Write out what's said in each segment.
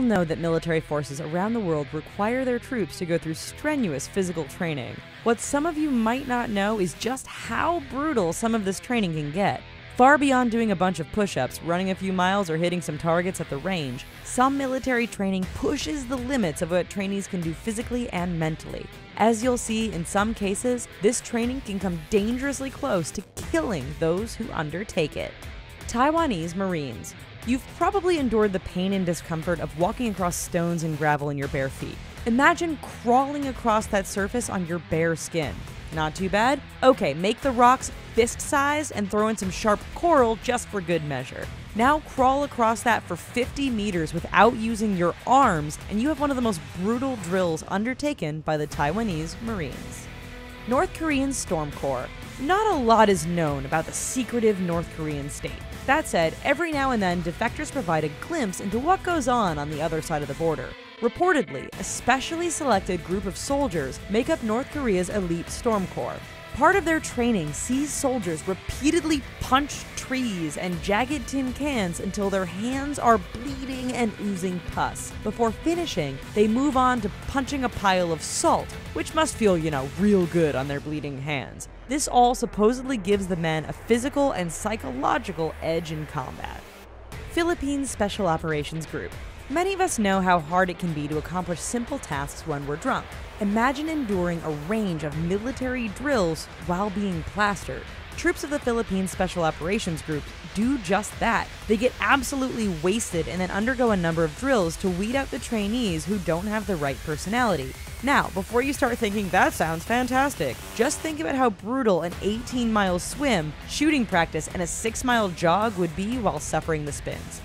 know that military forces around the world require their troops to go through strenuous physical training. What some of you might not know is just how brutal some of this training can get. Far beyond doing a bunch of push-ups, running a few miles, or hitting some targets at the range, some military training pushes the limits of what trainees can do physically and mentally. As you'll see, in some cases, this training can come dangerously close to killing those who undertake it. Taiwanese Marines. You've probably endured the pain and discomfort of walking across stones and gravel in your bare feet. Imagine crawling across that surface on your bare skin. Not too bad? Okay, make the rocks fist-sized and throw in some sharp coral just for good measure. Now crawl across that for 50 meters without using your arms, and you have one of the most brutal drills undertaken by the Taiwanese Marines. North Korean Storm Corps. Not a lot is known about the secretive North Korean state. That said, every now and then, defectors provide a glimpse into what goes on the other side of the border. Reportedly, a specially selected group of soldiers make up North Korea's elite Storm Corps. Part of their training sees soldiers repeatedly punch trees and jagged tin cans until their hands are bleeding and oozing pus. Before finishing, they move on to punching a pile of salt, which must feel, real good on their bleeding hands. This all supposedly gives the men a physical and psychological edge in combat. Philippines Special Operations Group. Many of us know how hard it can be to accomplish simple tasks when we're drunk. Imagine enduring a range of military drills while being plastered. Troops of the Philippines Special Operations Group do just that. They get absolutely wasted and then undergo a number of drills to weed out the trainees who don't have the right personality. Now, before you start thinking that sounds fantastic, just think about how brutal an 18-mile swim, shooting practice, and a 6-mile jog would be while suffering the spins.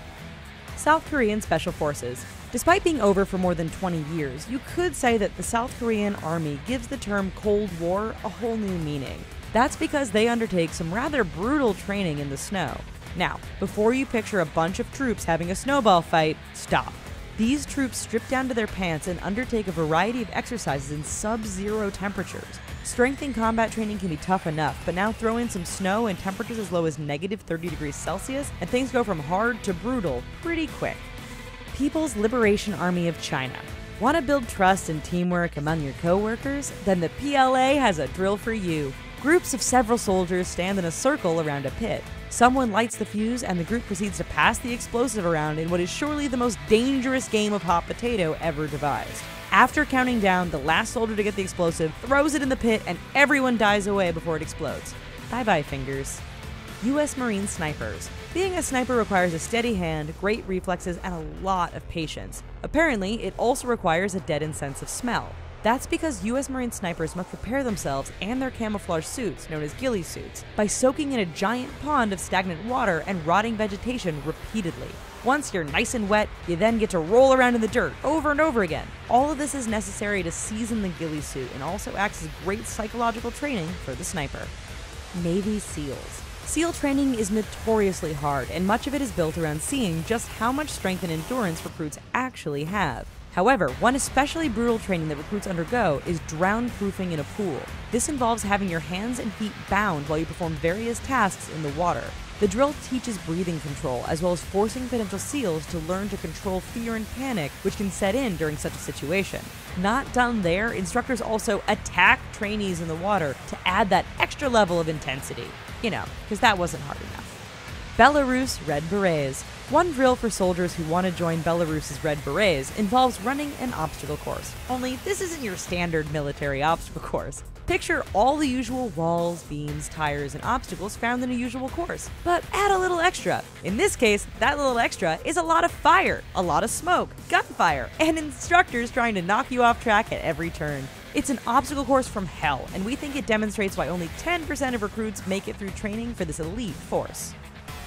South Korean Special Forces. Despite being over for more than 20 years, you could say that the South Korean Army gives the term Cold War a whole new meaning. That's because they undertake some rather brutal training in the snow. Now, before you picture a bunch of troops having a snowball fight, stop. These troops strip down to their pants and undertake a variety of exercises in sub-zero temperatures. Strength and combat training can be tough enough, but now throw in some snow and temperatures as low as negative 30 degrees Celsius, and things go from hard to brutal pretty quick. People's Liberation Army of China. Want to build trust and teamwork among your co-workers? Then the PLA has a drill for you. Groups of several soldiers stand in a circle around a pit. Someone lights the fuse and the group proceeds to pass the explosive around in what is surely the most dangerous game of hot potato ever devised. After counting down, the last soldier to get the explosive throws it in the pit and everyone dies away before it explodes. Bye-bye, fingers. U.S. Marine Snipers. Being a sniper requires a steady hand, great reflexes, and a lot of patience. Apparently, it also requires a deadened sense of smell. That's because U.S. Marine snipers must prepare themselves and their camouflage suits, known as ghillie suits, by soaking in a giant pond of stagnant water and rotting vegetation repeatedly. Once you're nice and wet, you then get to roll around in the dirt over and over again. All of this is necessary to season the ghillie suit and also acts as great psychological training for the sniper. Navy SEALs. SEAL training is notoriously hard, and much of it is built around seeing just how much strength and endurance recruits actually have. However, one especially brutal training that recruits undergo is drown-proofing in a pool. This involves having your hands and feet bound while you perform various tasks in the water. The drill teaches breathing control, as well as forcing potential SEALs to learn to control fear and panic, which can set in during such a situation. Not done there, instructors also attack trainees in the water to add that extra level of intensity. Because that wasn't hard enough. Belarus Red Berets. One drill for soldiers who want to join Belarus's Red Berets involves running an obstacle course. Only this isn't your standard military obstacle course. Picture all the usual walls, beams, tires, and obstacles found in a usual course, but add a little extra. In this case, that little extra is a lot of fire, a lot of smoke, gunfire, and instructors trying to knock you off track at every turn. It's an obstacle course from hell, and we think it demonstrates why only 10% of recruits make it through training for this elite force.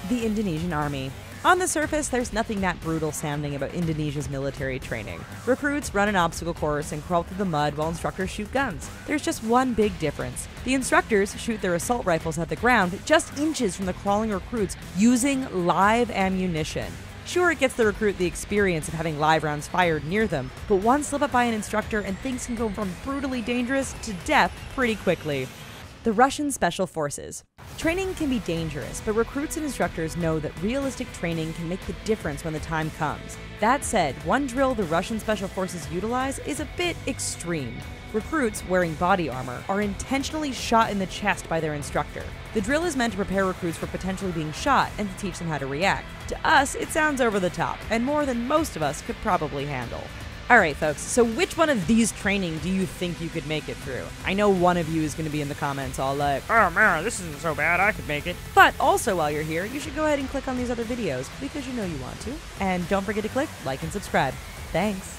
The Indonesian Army. On the surface, there's nothing that brutal sounding about Indonesia's military training. Recruits run an obstacle course and crawl through the mud while instructors shoot guns. There's just one big difference. The instructors shoot their assault rifles at the ground just inches from the crawling recruits using live ammunition. Sure, it gets the recruit the experience of having live rounds fired near them, but one slip up by an instructor and things can go from brutally dangerous to death pretty quickly. The Russian Special Forces. Training can be dangerous, but recruits and instructors know that realistic training can make the difference when the time comes. That said, one drill the Russian Special Forces utilize is a bit extreme. Recruits, wearing body armor, are intentionally shot in the chest by their instructor. The drill is meant to prepare recruits for potentially being shot and to teach them how to react. To us, it sounds over the top, and more than most of us could probably handle. Alright folks, so which one of these training do you think you could make it through? I know one of you is going to be in the comments all like, "Oh man, this isn't so bad, I could make it." But also while you're here, you should go ahead and click on these other videos, because you know you want to. And don't forget to click like and subscribe. Thanks!